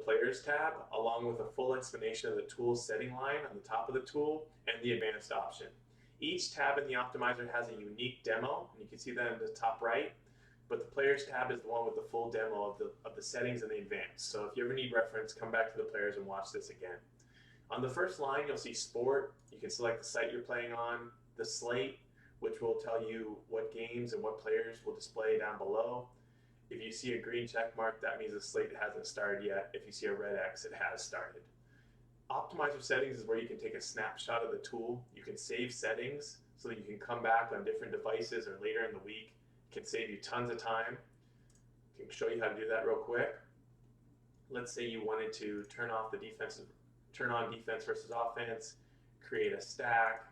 Players tab, along with a full explanation of the tool's setting line on the top of the tool and the advanced option. Each tab in the optimizer has a unique demo, and you can see that in the top right, but the Players tab is the one with the full demo of the settings and the advanced. So if you ever need reference, come back to the Players and watch this again. On the first line, you'll see Sport. You can select the site you're playing on, the slate, which will tell you what games and what players will display down below. If you see a green check mark, that means the slate hasn't started yet. If you see a red X, it has started. Optimizer settings is where you can take a snapshot of the tool. You can save settings so that you can come back on different devices or later in the week. It can save you tons of time. I can show you how to do that real quick. Let's say you wanted to turn on defense versus offense, create a stack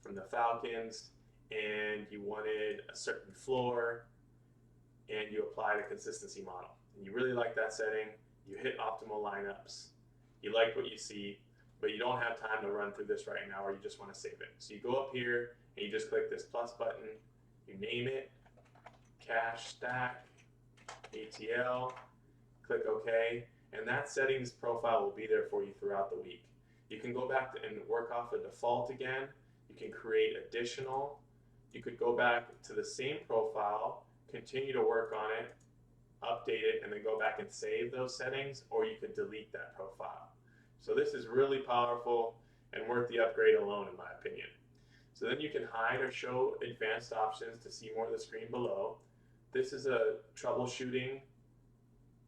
from the Falcons, and you wanted a certain floor, and you applied a consistency model. And you really like that setting. You hit optimal lineups. You like what you see, but you don't have time to run through this right now, or you just want to save it. So you go up here and you just click this plus button. You name it, cache stack, ATL, click OK, and that settings profile will be there for you throughout the week. You can go back and work off a default again. You can create additional. You could go back to the same profile, continue to work on it, update it, and then go back and save those settings, or you could delete that profile. So this is really powerful and worth the upgrade alone, in my opinion. So then you can hide or show advanced options to see more of the screen below. This is a troubleshooting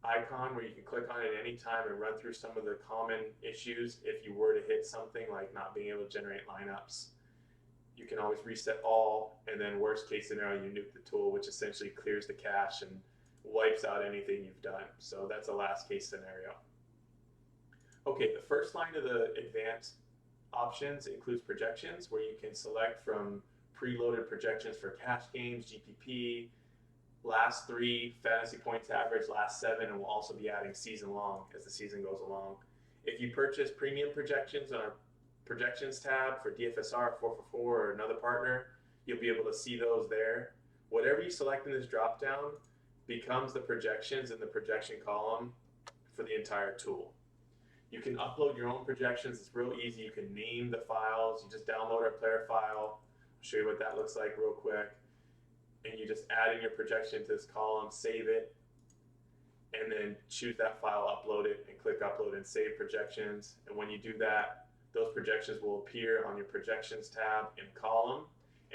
icon where you can click on it at any time and run through some of the common issues if you were to hit something like not being able to generate lineups. You can always reset all, and then worst case scenario, you nuke the tool, which essentially clears the cache and wipes out anything you've done. So that's a last case scenario. Okay, the first line of the advanced options includes projections, where you can select from preloaded projections for cash games, GPP, last 3, fantasy points average, last 7, and we'll also be adding season long as the season goes along. If you purchase premium projections on our projections tab for DFSR, 444, or another partner, you'll be able to see those there. Whatever you select in this dropdown becomes the projections in the projection column for the entire tool. You can upload your own projections. It's real easy. You can name the files. You just download our player file. I'll show you what that looks like real quick. And you just add in your projection to this column, save it, and then choose that file, upload it, and click upload and save projections. And when you do that, those projections will appear on your projections tab in column,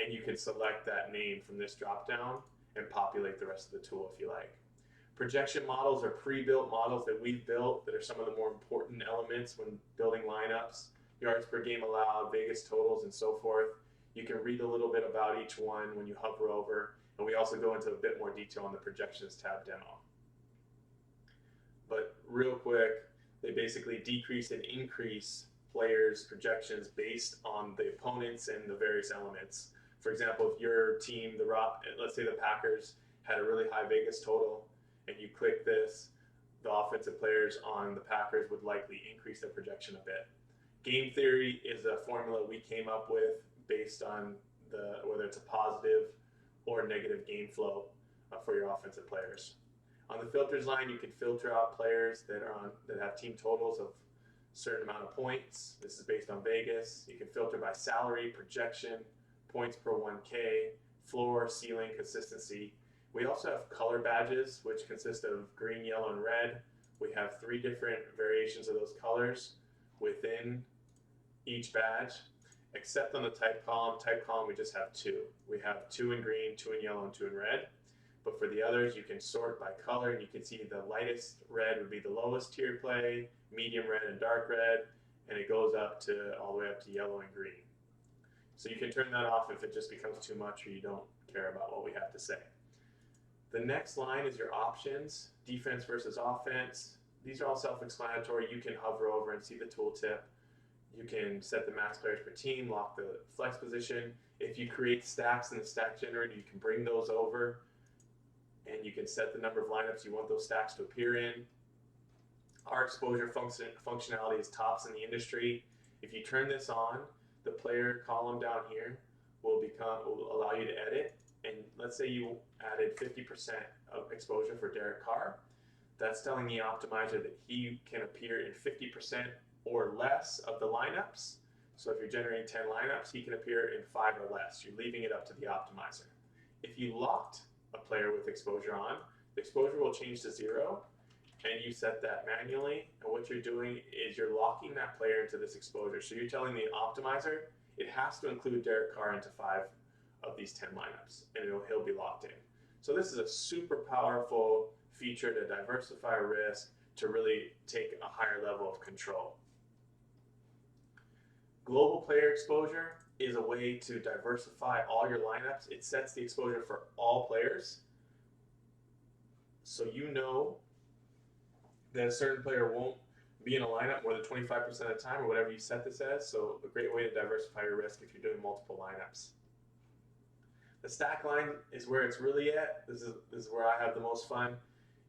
and you can select that name from this dropdown and populate the rest of the tool if you like. Projection models are pre-built models that we've built that are some of the more important elements when building lineups, yards per game allowed, Vegas totals, and so forth. You can read a little bit about each one when you hover over, and we also go into a bit more detail on the projections tab demo. But real quick, they basically decrease and increase players' projections based on the opponents and the various elements. For example, if your team, let's say the Packers, had a really high Vegas total, and you click this, the offensive players on the Packers would likely increase their projection a bit. Game theory is a formula we came up with based on whether it's a positive or negative game flow for your offensive players. On the filters line, you can filter out players that have team totals of a certain amount of points. This is based on Vegas. You can filter by salary, projection, points per 1K, floor, ceiling, consistency. We also have color badges, which consist of green, yellow, and red. We have 3 different variations of those colors within each badge, except on the type column. Type column, we just have 2. We have 2 in green, 2 in yellow, and 2 in red. But for the others, you can sort by color, and you can see the lightest red would be the lowest tier play, medium red and dark red, and it goes up to all the way up to yellow and green. So you can turn that off if it just becomes too much or you don't care about what we have to say. The next line is your options, defense versus offense. These are all self-explanatory. You can hover over and see the tooltip. You can set the max players per team, lock the flex position. If you create stacks in the stack generator, you can bring those over, and you can set the number of lineups you want those stacks to appear in. Our exposure functionality is tops in the industry. If you turn this on, the player column down here will allow you to edit. And let's say you added 50% of exposure for Derek Carr. That's telling the optimizer that he can appear in 50% or less of the lineups. So if you're generating 10 lineups, he can appear in 5 or less. You're leaving it up to the optimizer. If you locked a player with exposure on, the exposure will change to 0, and you set that manually. And what you're doing is you're locking that player into this exposure. So you're telling the optimizer it has to include Derek Carr into 5 of these 10 lineups, and he'll be locked in. So this is a super powerful feature to diversify risk, to really take a higher level of control. Global player exposure is a way to diversify all your lineups. It sets the exposure for all players. So you know that a certain player won't be in a lineup more than 25% of the time, or whatever you set this as. So a great way to diversify your risk if you're doing multiple lineups. The stack line is where it's really at. This is where I have the most fun.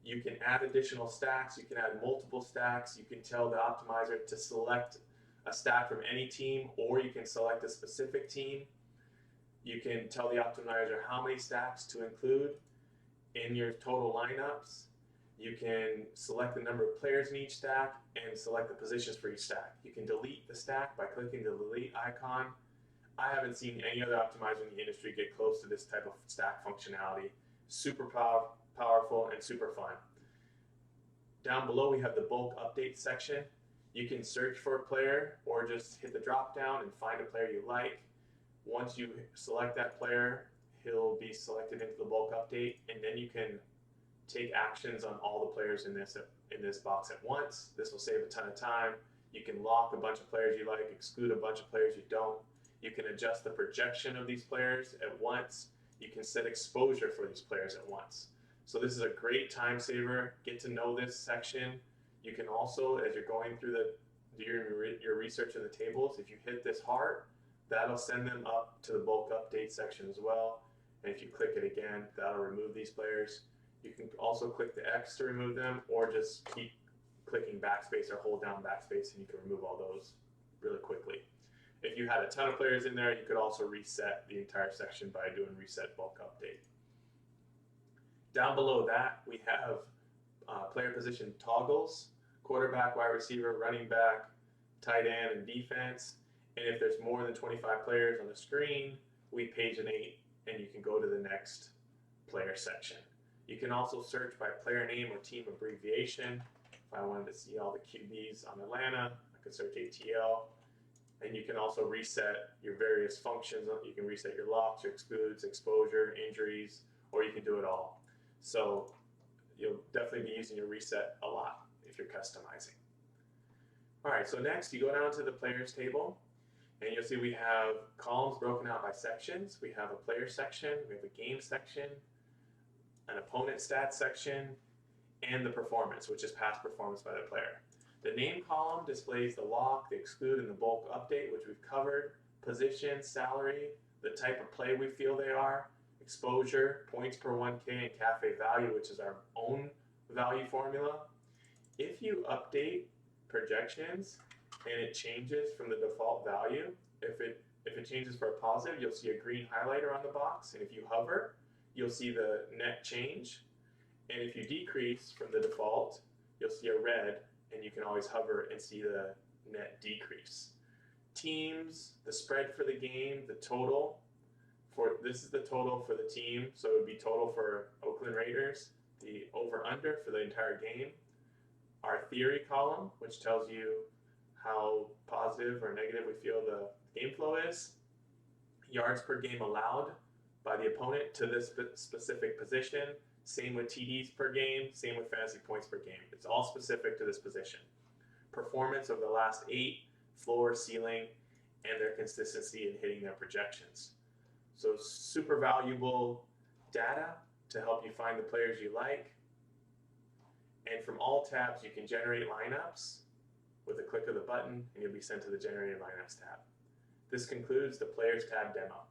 You can add additional stacks. You can add multiple stacks. You can tell the optimizer to select a stack from any team, or you can select a specific team. You can tell the optimizer how many stacks to include in your total lineups. You can select the number of players in each stack and select the positions for each stack. You can delete the stack by clicking the delete icon. I haven't seen any other optimizer in the industry get close to this type of stack functionality. Super powerful and super fun. Down below we have the bulk update section. You can search for a player or just hit the drop down and find a player you like. Once you select that player, he'll be selected into the bulk update, and then you can take actions on all the players in this box at once. This will save a ton of time. You can lock a bunch of players you like, exclude a bunch of players you don't. You can adjust the projection of these players at once. You can set exposure for these players at once. So this is a great time saver. Get to know this section. You can also, as you're going through your research in the tables, if you hit this heart, that'll send them up to the bulk update section as well. And if you click it again, that'll remove these players. You can also click the X to remove them, or just keep clicking backspace or hold down backspace and you can remove all those really quickly. If you had a ton of players in there, you could also reset the entire section by doing reset bulk update. Down below that, we have player position toggles: quarterback, wide receiver, running back, tight end, and defense. And if there's more than 25 players on the screen, we paginate and you can go to the next player section. You can also search by player name or team abbreviation. If I wanted to see all the QBs on Atlanta, I could search ATL. And you can also reset your various functions. You can reset your locks, your excludes, exposure, injuries, or you can do it all. So you'll definitely be using your reset a lot if you're customizing. All right, so next you go down to the players table, and you'll see we have columns broken out by sections. We have a player section, we have a game section, an opponent stats section, and the performance, which is past performance by the player. The name column displays the lock, the exclude, and the bulk update, which we've covered. Position, salary, the type of play we feel they are, exposure, points per 1K, and cafe value, which is our own value formula. If you update projections and it changes from the default value, if it changes for a positive, you'll see a green highlighter on the box, and if you hover, you'll see the net change. And if you decrease from the default, you'll see a red, and you can always hover and see the net decrease. Teams, the spread for the game, the total. This is the total for the team, so it would be total for Oakland Raiders, the over-under for the entire game. Our theory column, which tells you how positive or negative we feel the game flow is. Yards per game allowed by the opponent to this specific position. Same with TDs per game, same with fantasy points per game. It's all specific to this position. Performance of the last 8, floor, ceiling, and their consistency in hitting their projections. So super valuable data to help you find the players you like. And from all tabs, you can generate lineups with a click of the button, and you'll be sent to the Generated Lineups tab. This concludes the Players tab demo.